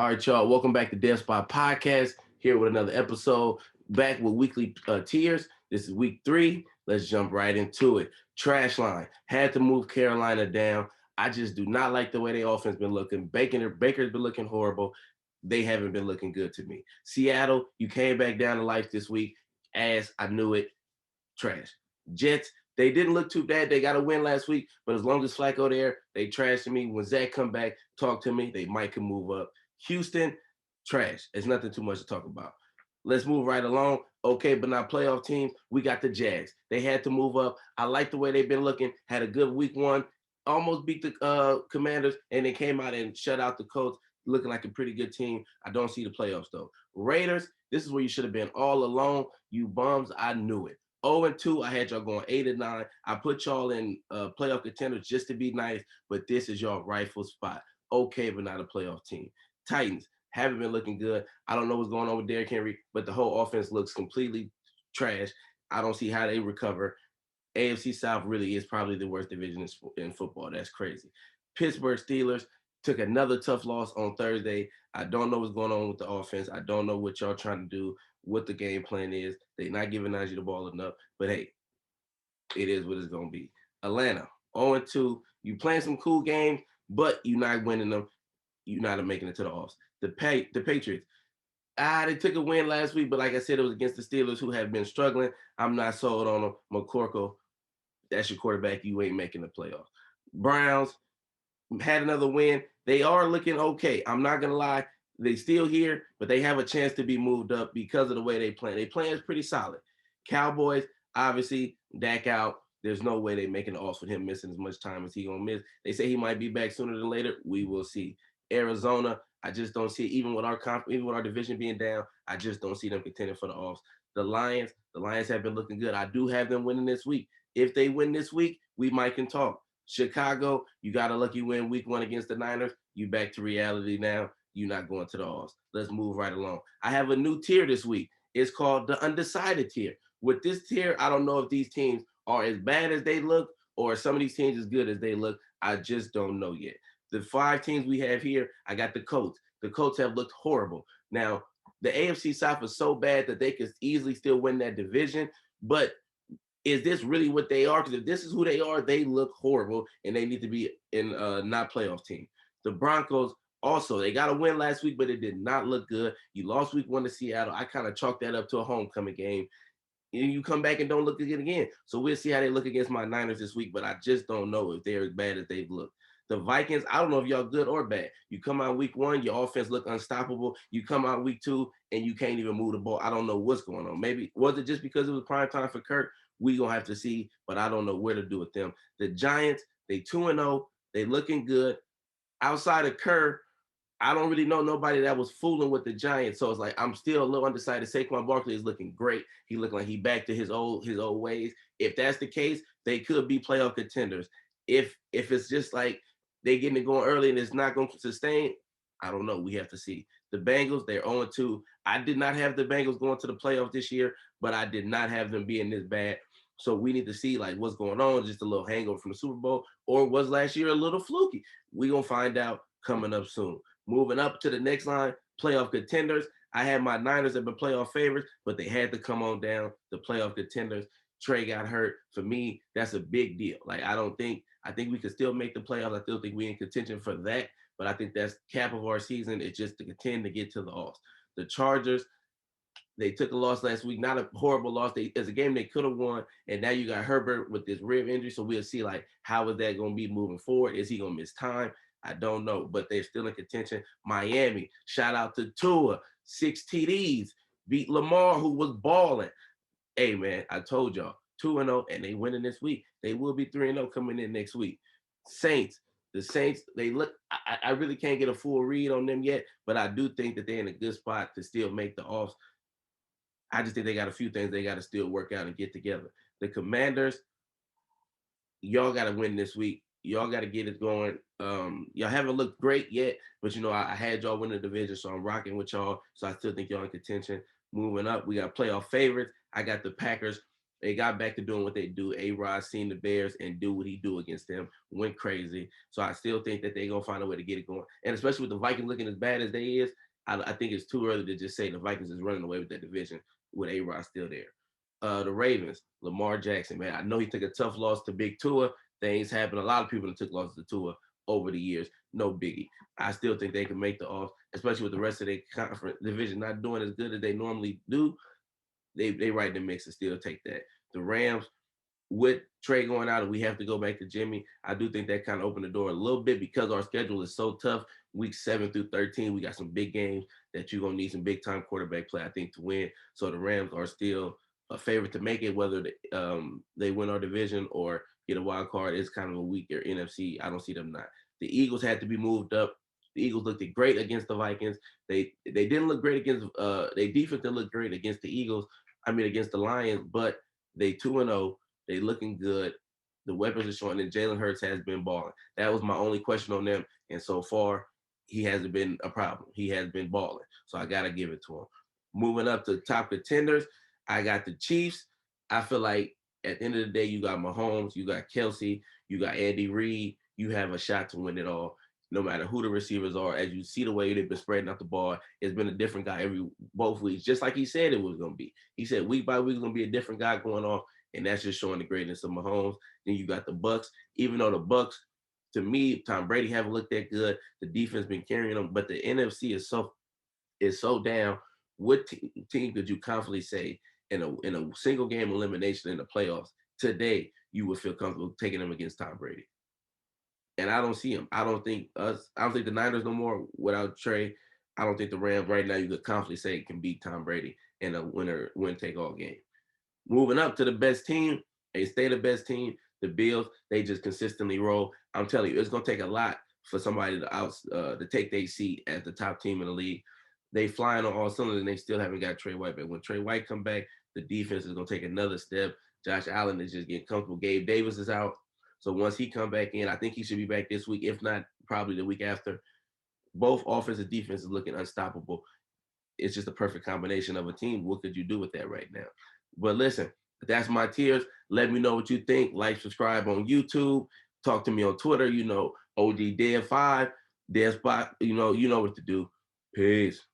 All right, y'all. Welcome back to Death Spot Podcast. Here with another episode. Back with weekly tiers. This is week 3. Let's jump right into it. Trash line. Had to move Carolina down. I just do not like the way their offense been looking. Baker's been looking horrible. They haven't been looking good to me. Seattle, you came back down to life this week. Ass, I knew it. Trash. Jets, they didn't look too bad. They got a win last week, but as long as Flacco there, they trashed me. When Zach come back, talk to me, they might can move up. Houston, trash. It's nothing too much to talk about. Let's move right along. Okay, but not playoff teams. We got the Jags. They had to move up. I like the way they've been looking. Had a good week 1. Almost beat the Commanders, and they came out and shut out the Colts. Looking like a pretty good team. I don't see the playoffs, though. Raiders, this is where you should have been all along. You bums, I knew it. 0-2, I had y'all going 8-9. I put y'all in playoff contenders just to be nice, but this is your rightful spot. Okay, but not a playoff team. Titans haven't been looking good. I don't know what's going on with Derrick Henry, but the whole offense looks completely trash. I don't see how they recover. AFC South really is probably the worst division in football. That's crazy. Pittsburgh Steelers took another tough loss on Thursday. I don't know what's going on with the offense. I don't know what y'all trying to do, what the game plan is. They're not giving Najee the ball enough. But hey, it is what it's going to be. Atlanta, 0-2. You playing some cool games, but you're not winning them. You're not making it to the offs. The Patriots, they took a win last week, but like I said, it was against the Steelers who have been struggling. I'm not sold on them. McCorkle, that's your quarterback. You ain't making the playoffs. Browns had another win. They are looking okay. I'm not going to lie. They still here, but they have a chance to be moved up because of the way they play. They plan is pretty solid. Cowboys, obviously, Dak out. There's no way they're making the offs with him missing as much time as he going to miss. They say he might be back sooner than later. We will see. Arizona, I just don't see it. Even with our division being down, I just don't see them contending for the offs. The Lions have been looking good. I do have them winning this week. If they win this week, we might can talk. Chicago, you got a lucky win week 1 against the Niners. You back to reality now. You're not going to the offs. Let's move right along. I have a new tier this week. It's called the Undecided tier. With this tier, I don't know if these teams are as bad as they look or some of these teams as good as they look. I just don't know yet. The 5 teams we have here, I got the Colts. The Colts have looked horrible. Now, the AFC South is so bad that they could easily still win that division, but is this really what they are? Because if this is who they are, they look horrible, and they need to be in not playoff team. The Broncos also, they got a win last week, but it did not look good. You lost week 1 to Seattle. I kind of chalked that up to a homecoming game. And you come back and don't look good again. So we'll see how they look against my Niners this week, but I just don't know if they're as bad as they've looked. The Vikings, I don't know if y'all good or bad. You come out week 1, your offense look unstoppable. You come out week 2, and you can't even move the ball. I don't know what's going on. Maybe was it just because it was prime time for Kirk? We gonna have to see, but I don't know where to do with them. The Giants, they 2-0. They looking good. Outside of Kerr, I don't really know nobody that was fooling with the Giants. So it's like I'm still a little undecided. Saquon Barkley is looking great. He looked like he back to his old ways. If that's the case, they could be playoff contenders. If it's just like they getting it going early and it's not going to sustain, I don't know. We have to see. The Bengals, they're 0-2. I did not have the Bengals going to the playoffs this year, but I did not have them being this bad. So we need to see like what's going on, just a little hangover from the Super Bowl, or was last year a little fluky? We're going to find out coming up soon. Moving up to the next line, playoff contenders. I had my Niners have been playoff favorites, but they had to come on down. The playoff contenders. Trey got hurt. For me, that's a big deal. Like I think we could still make the playoffs. I still think we're in contention for that, but I think that's cap of our season. It's just to contend to get to the offs. The Chargers, they took a loss last week, not a horrible loss. It's a game they could have won, and now you got Herbert with this rib injury, so we'll see like how is that going to be moving forward? Is he going to miss time? I don't know, but they're still in contention. Miami, shout out to Tua, 6 TDs, beat Lamar, who was balling. Hey, man, I told y'all, 2-0, and they winning this week. They will be 3-0 coming in next week. Saints, the Saints, they look, I really can't get a full read on them yet, but I do think that they're in a good spot to still make the offs. I just think they got a few things they got to still work out and get together. The Commanders, y'all got to win this week. Y'all got to get it going. Y'all haven't looked great yet, but I had y'all win the division, so I'm rocking with y'all. So I still think y'all in contention. Moving up, we got playoff favorites. I got the Packers They got back to doing what they do. A-Rod seen the Bears and do what he do against them, went crazy. So I still think that they're going to find a way to get it going. And especially with the Vikings looking as bad as they is, I think it's too early to just say the Vikings is running away with that division with A-Rod still there. The Ravens, Lamar Jackson, man. I know he took a tough loss to Big Tua. Things happen. A lot of people that took losses to Tua over the years. No biggie. I still think they can make the off, especially with the rest of their conference division not doing as good as they normally do. They right in the mix and still take that. The Rams, with Trey going out and we have to go back to Jimmy, I do think that kind of opened the door a little bit because our schedule is so tough. Week 7 through 13, we got some big games that you're going to need some big time quarterback play, I think, to win. So the Rams are still a favorite to make it, whether they win our division or get a wild card. It's kind of a weaker NFC. I don't see them not. The Eagles had to be moved up. The Eagles looked great against the Vikings. They didn't look great against they defense didn't look great against the Eagles. I mean against the Lions, but they 2-0. They looking good. The weapons are showing, and Jalen Hurts has been balling. That was my only question on them, and so far, he hasn't been a problem. He has been balling, so I gotta give it to him. Moving up to top contenders, I got the Chiefs. I feel like at the end of the day, you got Mahomes, you got Kelsey, you got Andy Reid. You have a shot to win it all, no matter who the receivers are. As you see the way they've been spreading out the ball, it's been a different guy both weeks, just like he said it was going to be. He said week by week going to be a different guy going off, and that's just showing the greatness of Mahomes. Then you got the Bucks. Even though the Bucks, to me, Tom Brady haven't looked that good. The defense been carrying them, but the NFC is so down. What team could you confidently say in a single game elimination in the playoffs today you would feel comfortable taking them against Tom Brady? And I don't see him. I don't think the Niners no more without Trey. I don't think the Rams right now you could confidently say can beat Tom Brady in a win take all game. Moving up to the best team, they stay the best team. The Bills, they just consistently roll. I'm telling you, it's gonna take a lot for somebody to take their seat as the top team in the league. They flying on all cylinders and they still haven't got Trey White. But when Trey White come back, the defense is gonna take another step. Josh Allen is just getting comfortable. Gabe Davis is out. So once he come back in, I think he should be back this week. If not, probably the week after. Both offense and defense is looking unstoppable. It's just a perfect combination of a team. What could you do with that right now? But listen, that's my tiers. Let me know what you think. Like, subscribe on YouTube. Talk to me on Twitter. OG Dead5, Dead Spot. You know what to do. Peace.